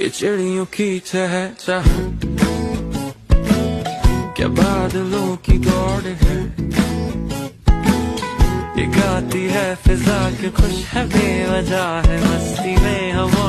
ये चिड़ियों की चहचहाट, क्या बादलों की दौड़ है, ये गाती है फिजा के खुश है बेवजह है मस्ती में हम